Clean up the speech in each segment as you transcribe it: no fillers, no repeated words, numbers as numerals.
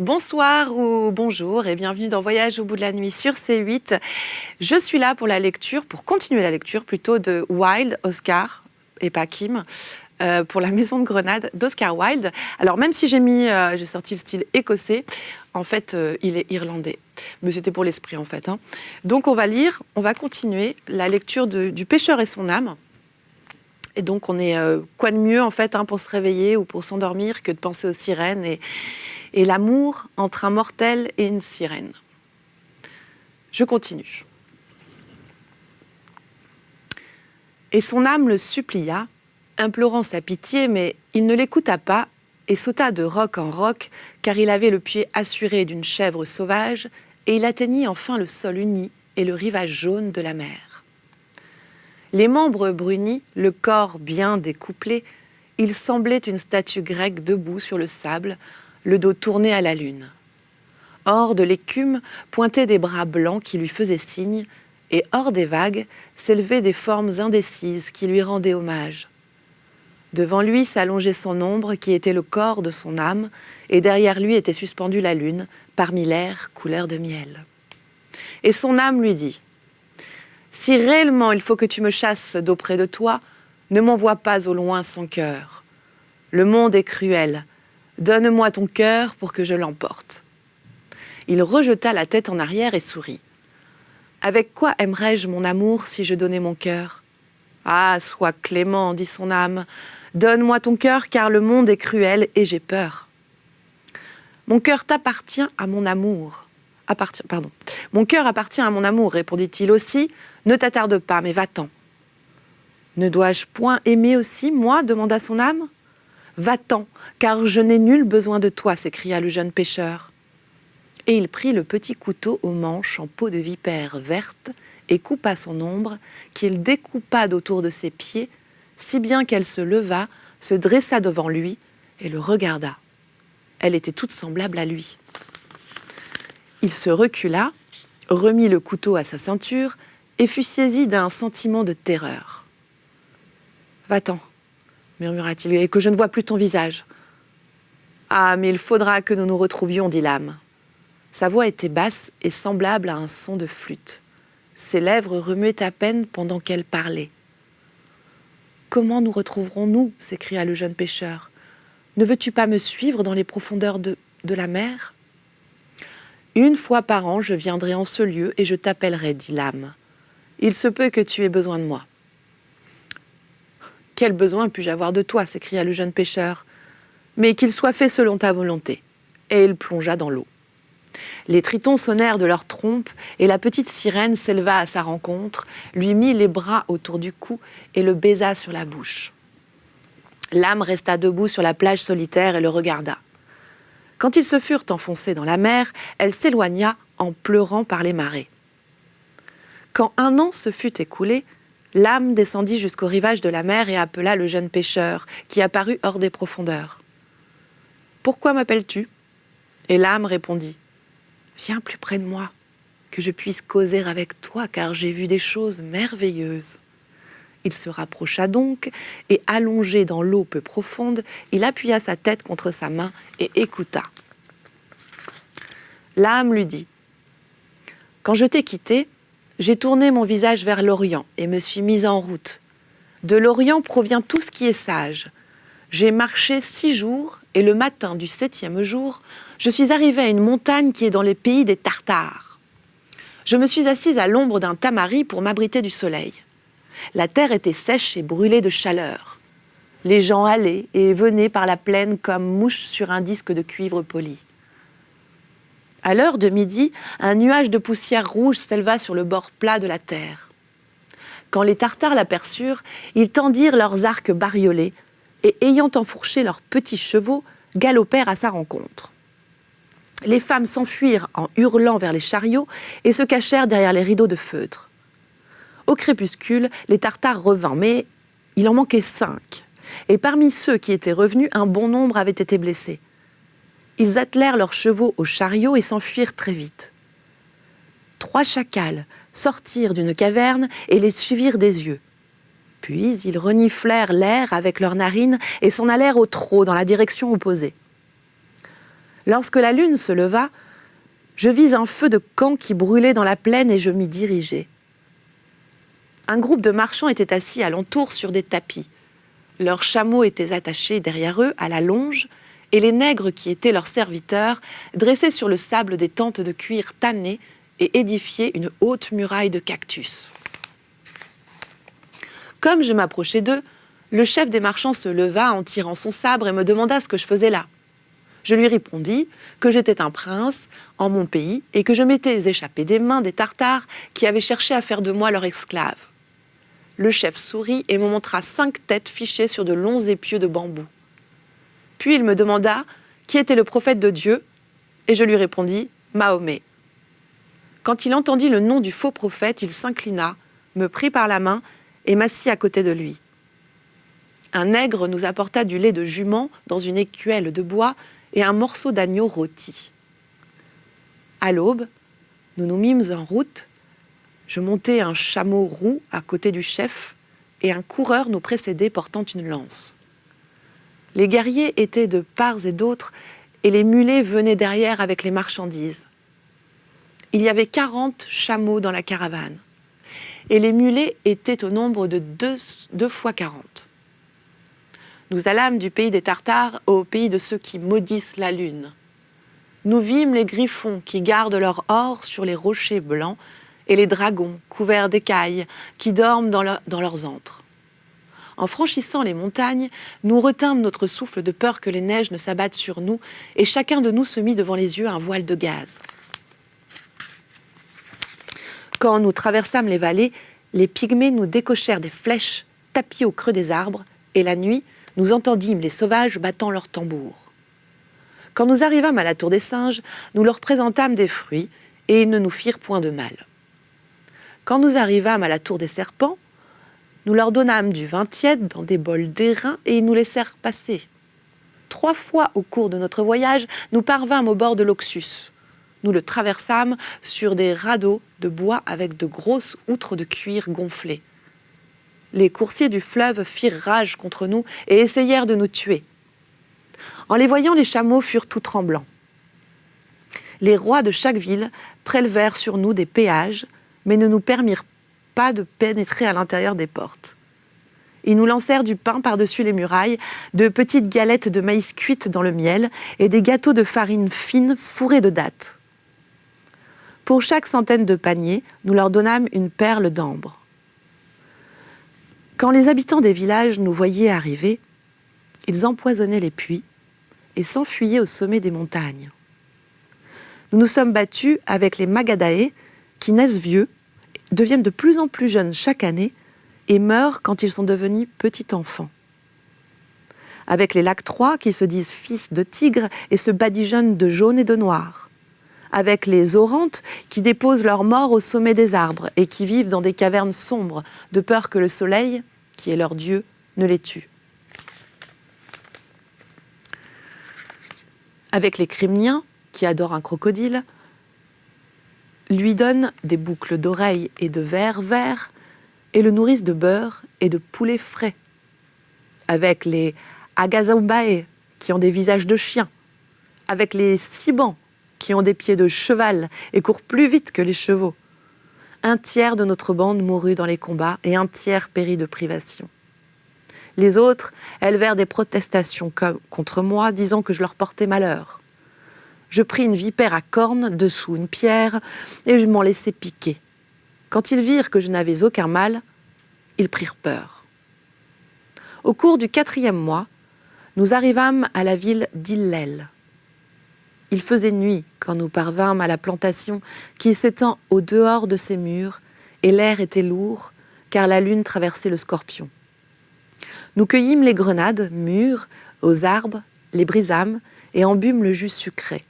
Bonsoir ou bonjour et bienvenue dans Voyage au bout de la nuit sur C8. Je suis là pour pour continuer la lecture plutôt de Wilde, Oscar, et pas Kim, pour La Maison de Grenade d'Oscar Wilde. Alors même si j'ai sorti le style écossais, en fait il est irlandais. Mais c'était pour l'esprit en fait. Donc on va continuer la lecture du Pêcheur et son âme. Et donc on est quoi de mieux en fait pour se réveiller ou pour s'endormir que de penser aux sirènes et l'amour entre un mortel et une sirène. Je continue. Et son âme le supplia, implorant sa pitié, mais il ne l'écouta pas et sauta de roc en roc, car il avait le pied assuré d'une chèvre sauvage, et il atteignit enfin le sol uni et le rivage jaune de la mer. Les membres brunis, le corps bien découplé, il semblait une statue grecque debout sur le sable, le dos tourné à la lune. Hors de l'écume pointaient des bras blancs qui lui faisaient signe, et hors des vagues s'élevaient des formes indécises qui lui rendaient hommage. Devant lui s'allongeait son ombre qui était le corps de son âme, et derrière lui était suspendue la lune, parmi l'air couleur de miel. Et son âme lui dit : « Si réellement il faut que tu me chasses d'auprès de toi, ne m'envoie pas au loin sans cœur. Le monde est cruel. Donne-moi ton cœur pour que je l'emporte. » Il rejeta la tête en arrière et sourit. « Avec quoi aimerais-je mon amour si je donnais mon cœur ? » ?»« Ah, sois clément, dit son âme. Donne-moi ton cœur car le monde est cruel et j'ai peur. » « Mon cœur t'appartient à mon amour. Mon cœur appartient à mon amour, répondit-il aussi. Ne t'attarde pas, mais va-t'en. Ne dois-je point aimer aussi, moi ? Demanda son âme. Va-t'en, car je n'ai nul besoin de toi, s'écria le jeune pêcheur. Et il prit le petit couteau au manche en peau de vipère verte et coupa son ombre, qu'il découpa d'autour de ses pieds, si bien qu'elle se leva, se dressa devant lui et le regarda. Elle était toute semblable à lui. Il se recula, remit le couteau à sa ceinture et fut saisi d'un sentiment de terreur. « Va-t'en, murmura-t-il, et que je ne vois plus ton visage. »« Ah, mais il faudra que nous nous retrouvions, dit l'âme. » Sa voix était basse et semblable à un son de flûte. Ses lèvres remuaient à peine pendant qu'elle parlait. « Comment nous retrouverons-nous ? S'écria le jeune pêcheur. Ne veux-tu pas me suivre dans les profondeurs de la mer ? » « Une fois par an, je viendrai en ce lieu et je t'appellerai, dit l'âme. Il se peut que tu aies besoin de moi. »« Quel besoin puis-je avoir de toi ? S'écria le jeune pêcheur. Mais qu'il soit fait selon ta volonté. » Et il plongea dans l'eau. Les tritons sonnèrent de leurs trompes et la petite sirène s'éleva à sa rencontre, lui mit les bras autour du cou et le baisa sur la bouche. L'âme resta debout sur la plage solitaire et le regarda. Quand ils se furent enfoncés dans la mer, elle s'éloigna en pleurant par les marées. Quand 1 an se fut écoulé, l'âme descendit jusqu'au rivage de la mer et appela le jeune pêcheur, qui apparut hors des profondeurs. « Pourquoi m'appelles-tu » Et l'âme répondit : « Viens plus près de moi, que je puisse causer avec toi, car j'ai vu des choses merveilleuses. » Il se rapprocha donc, et allongé dans l'eau peu profonde, il appuya sa tête contre sa main et écouta. L'âme lui dit : « Quand je t'ai quitté, j'ai tourné mon visage vers l'Orient et me suis mise en route. De l'Orient provient tout ce qui est sage. J'ai marché 6 jours, et le matin du 7e jour, je suis arrivée à une montagne qui est dans les pays des Tartares. Je me suis assise à l'ombre d'un tamari pour m'abriter du soleil. La terre était sèche et brûlée de chaleur. Les gens allaient et venaient par la plaine comme mouches sur un disque de cuivre poli. À l'heure de midi, un nuage de poussière rouge s'éleva sur le bord plat de la terre. Quand les Tartares l'aperçurent, ils tendirent leurs arcs bariolés et, ayant enfourché leurs petits chevaux, galopèrent à sa rencontre. Les femmes s'enfuirent en hurlant vers les chariots et se cachèrent derrière les rideaux de feutre. Au crépuscule, les Tartares revinrent, mais il en manquait 5. Et parmi ceux qui étaient revenus, un bon nombre avaient été blessés. Ils attelèrent leurs chevaux au chariot et s'enfuirent très vite. 3 chacals sortirent d'une caverne et les suivirent des yeux. Puis ils reniflèrent l'air avec leurs narines et s'en allèrent au trot dans la direction opposée. Lorsque la lune se leva, je vis un feu de camp qui brûlait dans la plaine et je m'y dirigeais. Un groupe de marchands était assis alentour sur des tapis. Leurs chameaux étaient attachés derrière eux à la longe et les nègres qui étaient leurs serviteurs dressaient sur le sable des tentes de cuir tannées et édifiaient une haute muraille de cactus. Comme je m'approchais d'eux, le chef des marchands se leva en tirant son sabre et me demanda ce que je faisais là. Je lui répondis que j'étais un prince en mon pays et que je m'étais échappé des mains des Tartares qui avaient cherché à faire de moi leur esclave. Le chef sourit et me montra 5 têtes fichées sur de longs épieux de bambou. Puis il me demanda qui était le prophète de Dieu et je lui répondis « Mahomet ». Quand il entendit le nom du faux prophète, il s'inclina, me prit par la main et m'assit à côté de lui. Un nègre nous apporta du lait de jument dans une écuelle de bois et un morceau d'agneau rôti. À l'aube, nous nous mîmes en route. Je montai un chameau roux à côté du chef et un coureur nous précédait portant une lance. Les guerriers étaient de part et d'autre et les mulets venaient derrière avec les marchandises. Il y avait 40 chameaux dans la caravane et les mulets étaient au nombre de 2 fois 40. Nous allâmes du pays des Tartares au pays de ceux qui maudissent la lune. Nous vîmes les griffons qui gardent leur or sur les rochers blancs et les dragons couverts d'écailles qui dorment dans leurs antres. En franchissant les montagnes, nous retînmes notre souffle de peur que les neiges ne s'abattent sur nous et chacun de nous se mit devant les yeux un voile de gaz. Quand nous traversâmes les vallées, les pygmées nous décochèrent des flèches tapis au creux des arbres et la nuit, nous entendîmes les sauvages battant leurs tambours. Quand nous arrivâmes à la tour des singes, nous leur présentâmes des fruits et ils ne nous firent point de mal. Quand nous arrivâmes à la tour des serpents, nous leur donnâmes du vin tiède dans des bols d'airain et ils nous laissèrent passer. 3 fois au cours de notre voyage, nous parvînmes au bord de l'Oxus. Nous le traversâmes sur des radeaux de bois avec de grosses outres de cuir gonflées. Les coursiers du fleuve firent rage contre nous et essayèrent de nous tuer. En les voyant, les chameaux furent tout tremblants. Les rois de chaque ville prélevèrent sur nous des péages, mais ne nous permirent pas de pénétrer à l'intérieur des portes. Ils nous lancèrent du pain par-dessus les murailles, de petites galettes de maïs cuites dans le miel et des gâteaux de farine fine fourrés de dattes. Pour chaque centaine de paniers, nous leur donnâmes une perle d'ambre. Quand les habitants des villages nous voyaient arriver, ils empoisonnaient les puits et s'enfuyaient au sommet des montagnes. Nous nous sommes battus avec les Magadae qui naissent vieux, deviennent de plus en plus jeunes chaque année et meurent quand ils sont devenus petits enfants. Avec les Lactrois qui se disent fils de tigres et se badigeonnent de jaune et de noir. Avec les Orantes qui déposent leurs morts au sommet des arbres et qui vivent dans des cavernes sombres de peur que le soleil, qui est leur dieu, ne les tue. Avec les Crymniens, qui adorent un crocodile, lui donnent des boucles d'oreilles et de vers verts et le nourrissent de beurre et de poulet frais. Avec les Agazaumbae, qui ont des visages de chiens. Avec les Sibans, qui ont des pieds de cheval et courent plus vite que les chevaux. 1/3 de notre bande mourut dans les combats et 1/3 périt de privation. Les autres élevèrent des protestations contre moi, disant que je leur portais malheur. Je pris une vipère à cornes dessous une pierre et je m'en laissai piquer. Quand ils virent que je n'avais aucun mal, ils prirent peur. Au cours du 4e mois, nous arrivâmes à la ville d'Illel. Il faisait nuit quand nous parvînmes à la plantation qui s'étend au dehors de ses murs et l'air était lourd car la lune traversait le Scorpion. Nous cueillîmes les grenades mûres aux arbres, les brisâmes et en bûmes le jus sucré.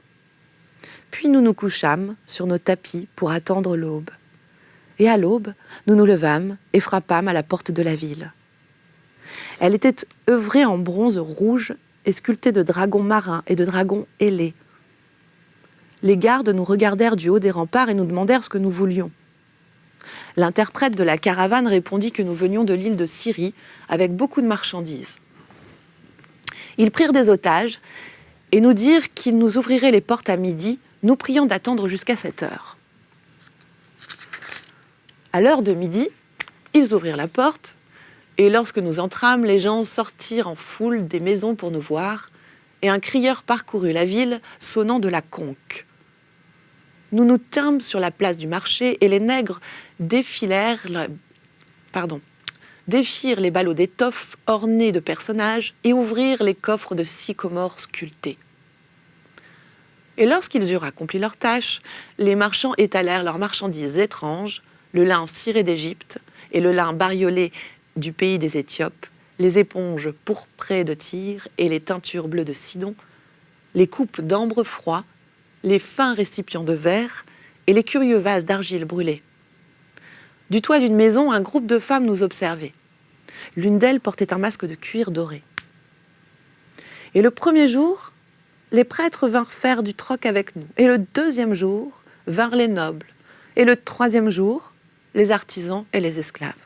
Puis nous nous couchâmes sur nos tapis pour attendre l'aube. Et à l'aube, nous nous levâmes et frappâmes à la porte de la ville. Elle était œuvrée en bronze rouge et sculptée de dragons marins et de dragons ailés. Les gardes nous regardèrent du haut des remparts et nous demandèrent ce que nous voulions. L'interprète de la caravane répondit que nous venions de l'île de Syrie avec beaucoup de marchandises. Ils prirent des otages et nous dirent qu'ils nous ouvriraient les portes à midi, nous priant d'attendre jusqu'à 7 heures. À l'heure de midi, ils ouvrirent la porte, et lorsque nous entrâmes, les gens sortirent en foule des maisons pour nous voir, et un crieur parcourut la ville, sonnant de la conque. Nous nous tînmes sur la place du marché, et les nègres défirent les ballots d'étoffe ornés de personnages et ouvrirent les coffres de sycomores sculptés. Et lorsqu'ils eurent accompli leur tâche, les marchands étalèrent leurs marchandises étranges, le lin ciré d'Égypte et le lin bariolé du pays des Éthiopes, les éponges pourprées de Tyr et les teintures bleues de Sidon, les coupes d'ambre froid, les fins récipients de verre et les curieux vases d'argile brûlée. Du toit d'une maison, un groupe de femmes nous observait. L'une d'elles portait un masque de cuir doré. Et le premier jour, les prêtres vinrent faire du troc avec nous. Et le deuxième jour, vinrent les nobles. Et le troisième jour, les artisans et les esclaves.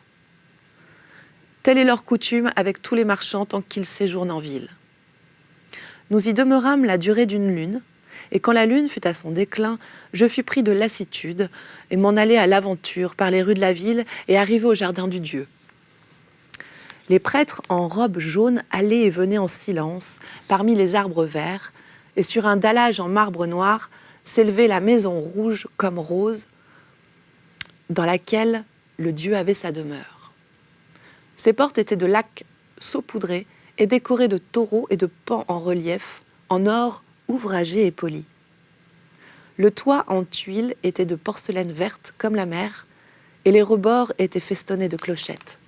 Telle est leur coutume avec tous les marchands tant qu'ils séjournent en ville. Nous y demeurâmes la durée d'une lune, et quand la lune fut à son déclin, je fus pris de lassitude et m'en allai à l'aventure par les rues de la ville et arrivé au jardin du Dieu. Les prêtres en robes jaunes allaient et venaient en silence parmi les arbres verts, et sur un dallage en marbre noir s'élevait la maison rouge comme rose dans laquelle le Dieu avait sa demeure. Ses portes étaient de laque saupoudrée et décorées de taureaux et de pans en relief, en or ouvragé et poli. Le toit en tuiles était de porcelaine verte comme la mer, et les rebords étaient festonnés de clochettes.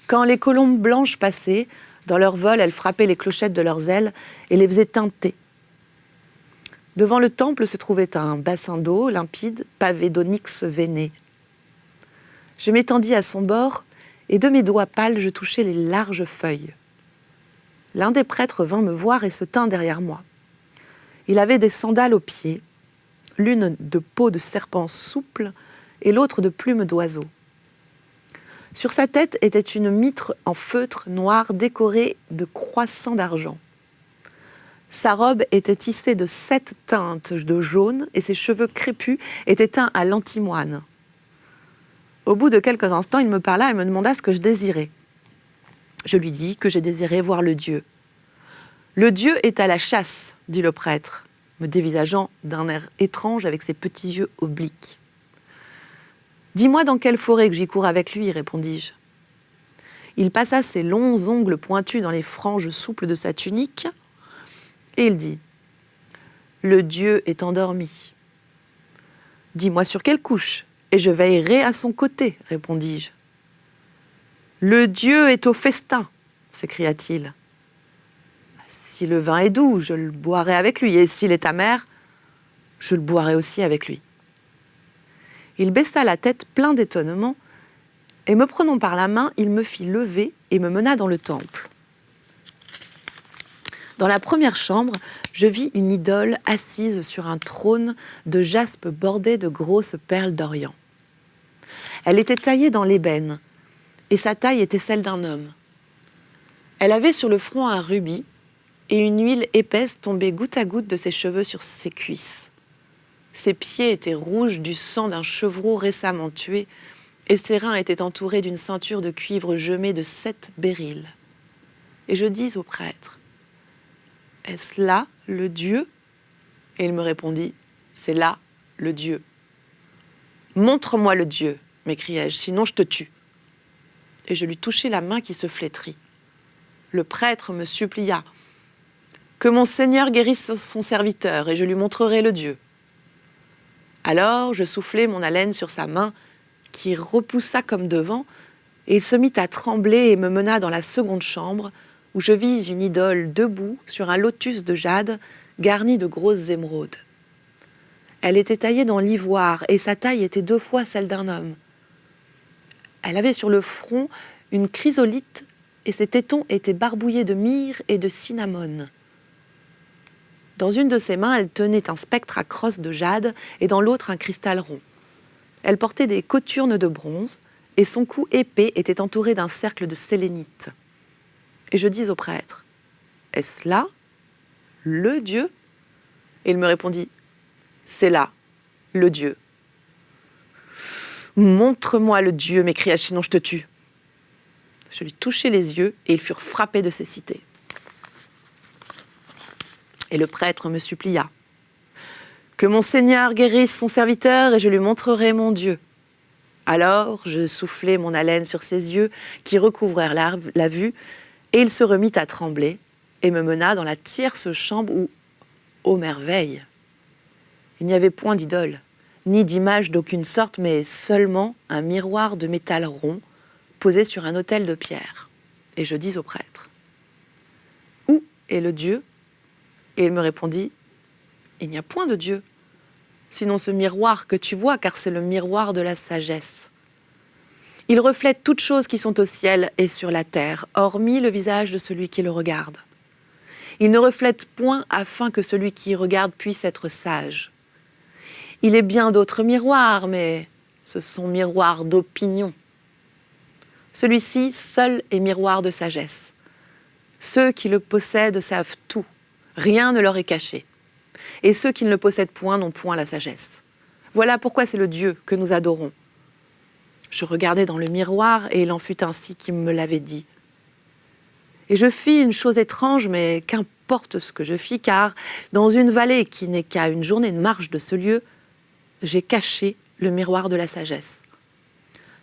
Quand les colombes blanches passaient, dans leur vol, elles frappaient les clochettes de leurs ailes et les faisaient tinter. Devant le temple se trouvait un bassin d'eau limpide, pavé d'onyx veiné. Je m'étendis à son bord, et de mes doigts pâles, je touchai les larges feuilles. L'un des prêtres vint me voir et se tint derrière moi. Il avait des sandales aux pieds, l'une de peau de serpent souple et l'autre de plumes d'oiseau. Sur sa tête était une mitre en feutre noir décorée de croissants d'argent. Sa robe était tissée de 7 teintes de jaune et ses cheveux crépus étaient teints à l'antimoine. Au bout de quelques instants, il me parla et me demanda ce que je désirais. Je lui dis que j'ai désiré voir le Dieu. « Le Dieu est à la chasse, dit le prêtre, me dévisageant d'un air étrange avec ses petits yeux obliques. « Dis-moi dans quelle forêt que j'y cours avec lui, répondis-je. Il passa ses longs ongles pointus dans les franges souples de sa tunique et il dit « Le Dieu est endormi. »« Dis-moi sur quelle couche, et je veillerai à son côté, répondis-je. »« Le Dieu est au festin, s'écria-t-il. Si le vin est doux, je le boirai avec lui, et s'il est amer, je le boirai aussi avec lui. Il baissa la tête plein d'étonnement, et me prenant par la main, il me fit lever et me mena dans le temple. Dans la première chambre, je vis une idole assise sur un trône de jaspe bordé de grosses perles d'Orient. Elle était taillée dans l'ébène, et sa taille était celle d'un homme. Elle avait sur le front un rubis, et une huile épaisse tombait goutte à goutte de ses cheveux sur ses cuisses. Ses pieds étaient rouges du sang d'un chevreau récemment tué, et ses reins étaient entourés d'une ceinture de cuivre gemée de 7 béryls. Et je dis au prêtre, « Est-ce là le Dieu ?» Et il me répondit, « C'est là le Dieu. »« Montre-moi le Dieu, m'écriai-je, sinon je te tue. » Et je lui touchai la main qui se flétrit. Le prêtre me supplia, « Que mon Seigneur guérisse son serviteur, et je lui montrerai le Dieu. » Alors je soufflai mon haleine sur sa main, qui repoussa comme devant, et il se mit à trembler et me mena dans la seconde chambre, où je vis une idole debout sur un lotus de jade garni de grosses émeraudes. Elle était taillée dans l'ivoire, et sa taille était 2 fois celle d'un homme. Elle avait sur le front une chrysolite, et ses tétons étaient barbouillés de myrrhe et de cinnamome. Dans une de ses mains, elle tenait un spectre à crosse de jade et dans l'autre un cristal rond. Elle portait des cothurnes de bronze et son cou épais était entouré d'un cercle de sélénite. Et je dis au prêtre, « Est-ce là le Dieu ?» Et il me répondit, « C'est là, le Dieu. »« Montre-moi le Dieu, m'écria-je, sinon je te tue. » Je lui touchai les yeux et ils furent frappés de cécité. Et le prêtre me supplia, « Que mon Seigneur guérisse son serviteur et je lui montrerai mon Dieu. » Alors je soufflai mon haleine sur ses yeux qui recouvrèrent la vue et il se remit à trembler et me mena dans la tierce chambre où, ô merveille, il n'y avait point d'idole, ni d'image d'aucune sorte, mais seulement un miroir de métal rond posé sur un autel de pierre. Et je dis au prêtre, « Où est le Dieu ?» Et il me répondit, « Il n'y a point de Dieu, sinon ce miroir que tu vois, car c'est le miroir de la sagesse. Il reflète toutes choses qui sont au ciel et sur la terre, hormis le visage de celui qui le regarde. Il ne reflète point afin que celui qui y regarde puisse être sage. Il est bien d'autres miroirs, mais ce sont miroirs d'opinion. Celui-ci seul est miroir de sagesse. Ceux qui le possèdent savent tout, rien ne leur est caché. Et ceux qui ne le possèdent point n'ont point la sagesse. Voilà pourquoi c'est le Dieu que nous adorons. Je regardai dans le miroir et il en fut ainsi qu'il me l'avait dit. Et je fis une chose étrange, mais qu'importe ce que je fis, car dans une vallée qui n'est qu'à une journée de marche de ce lieu, j'ai caché le miroir de la sagesse.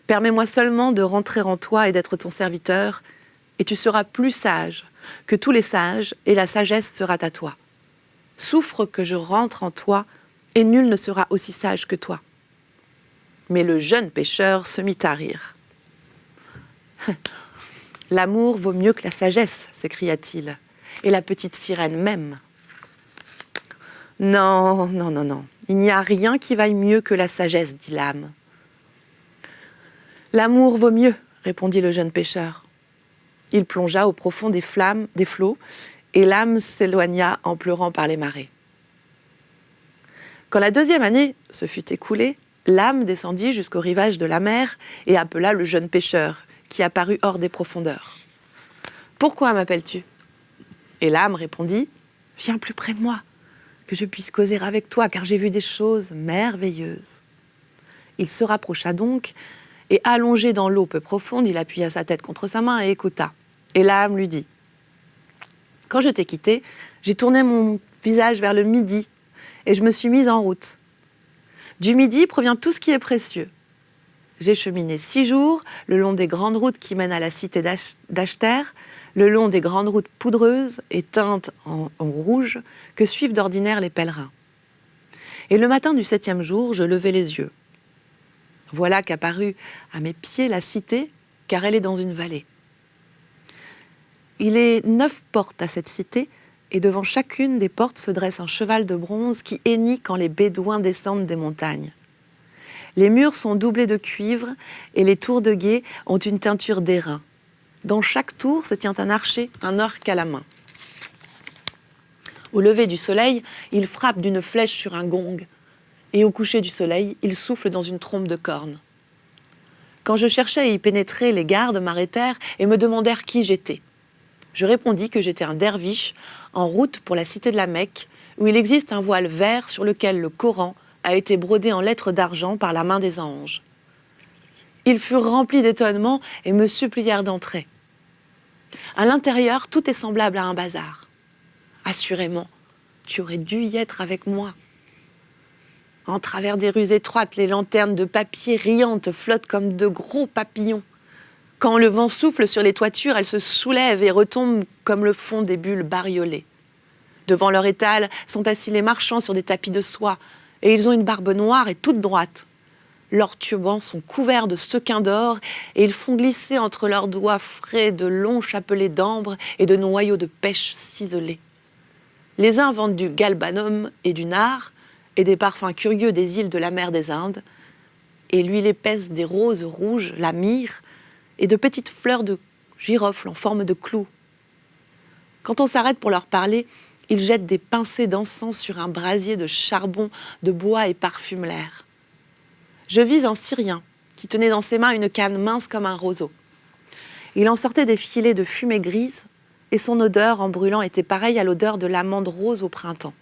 Permets-moi seulement de rentrer en toi et d'être ton serviteur, et tu seras plus sage que tous les sages, et la sagesse sera à toi. Souffre que je rentre en toi, et nul ne sera aussi sage que toi. » Mais le jeune pêcheur se mit à rire. « L'amour vaut mieux que la sagesse, s'écria-t-il, et la petite sirène même. »« Non, non, non, non, il n'y a rien qui vaille mieux que la sagesse, dit l'âme. »« L'amour vaut mieux, répondit le jeune pêcheur. Il plongea au profond des flots, et l'âme s'éloigna en pleurant par les marées. Quand la 2e année se fut écoulée, l'âme descendit jusqu'au rivage de la mer et appela le jeune pêcheur, qui apparut hors des profondeurs. « Pourquoi m'appelles-tu » Et l'âme répondit, « Viens plus près de moi, que je puisse causer avec toi, car j'ai vu des choses merveilleuses. » Il se rapprocha donc, et allongé dans l'eau peu profonde, il appuya sa tête contre sa main et écouta. Et l'âme lui dit, « Quand je t'ai quitté, j'ai tourné mon visage vers le midi, et je me suis mise en route. Du midi provient tout ce qui est précieux. J'ai cheminé 6 jours le long des grandes routes qui mènent à la cité d'Achter, le long des grandes routes poudreuses et teintes en rouge que suivent d'ordinaire les pèlerins. Et le matin du 7e jour, je levai les yeux. Voilà qu'apparut à mes pieds la cité, car elle est dans une vallée. Il est 9 portes à cette cité, et devant chacune des portes se dresse un cheval de bronze qui hennit quand les Bédouins descendent des montagnes. Les murs sont doublés de cuivre et les tours de guet ont une teinture d'airain. Dans chaque tour se tient un archer, un arc à la main. Au lever du soleil, il frappe d'une flèche sur un gong, et au coucher du soleil, il souffle dans une trompe de corne. Quand je cherchais à y pénétrer, les gardes m'arrêtèrent et me demandèrent qui j'étais. Je répondis que j'étais un derviche en route pour la cité de la Mecque, où il existe un voile vert sur lequel le Coran a été brodé en lettres d'argent par la main des anges. Ils furent remplis d'étonnement et me supplièrent d'entrer. À l'intérieur, tout est semblable à un bazar. Assurément, tu aurais dû y être avec moi. En travers des rues étroites, les lanternes de papier riantes flottent comme de gros papillons. Quand le vent souffle sur les toitures, elles se soulèvent et retombent comme le fond des bulles bariolées. Devant leur étal sont assis les marchands sur des tapis de soie, et ils ont une barbe noire et toute droite. Leurs turbans sont couverts de sequins d'or, et ils font glisser entre leurs doigts frais de longs chapelets d'ambre et de noyaux de pêche ciselés. Les uns vendent du galbanum et du nard, et des parfums curieux des îles de la mer des Indes, et l'huile épaisse des roses rouges, la myrrhe, et de petites fleurs de girofle en forme de clous. Quand on s'arrête pour leur parler, ils jettent des pincées d'encens sur un brasier de charbon, de bois et parfument l'air. Je vis un Syrien qui tenait dans ses mains une canne mince comme un roseau. Il en sortait des filets de fumée grise et son odeur en brûlant était pareille à l'odeur de l'amande rose au printemps.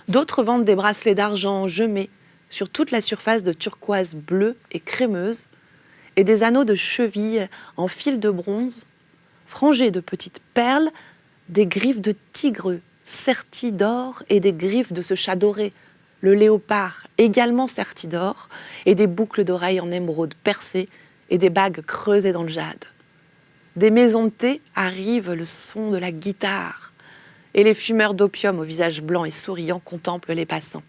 D'autres vendent des bracelets d'argent gemés sur toute la surface de turquoise bleue et crémeuse et des anneaux de cheville en fil de bronze, frangés de petites perles, des griffes de tigre serties d'or et des griffes de ce chat doré, le léopard également serti d'or, et des boucles d'oreilles en émeraude percées et des bagues creusées dans le jade. Des maisons de thé arrivent le son de la guitare et les fumeurs d'opium au visage blanc et souriant contemplent les passants.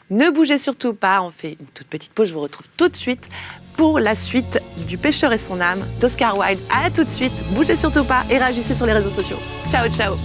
Ne bougez surtout pas, on fait une toute petite pause, je vous retrouve tout de suite pour la suite du Pêcheur et son âme d'Oscar Wilde. À tout de suite, bougez surtout pas et réagissez sur les réseaux sociaux. Ciao, ciao!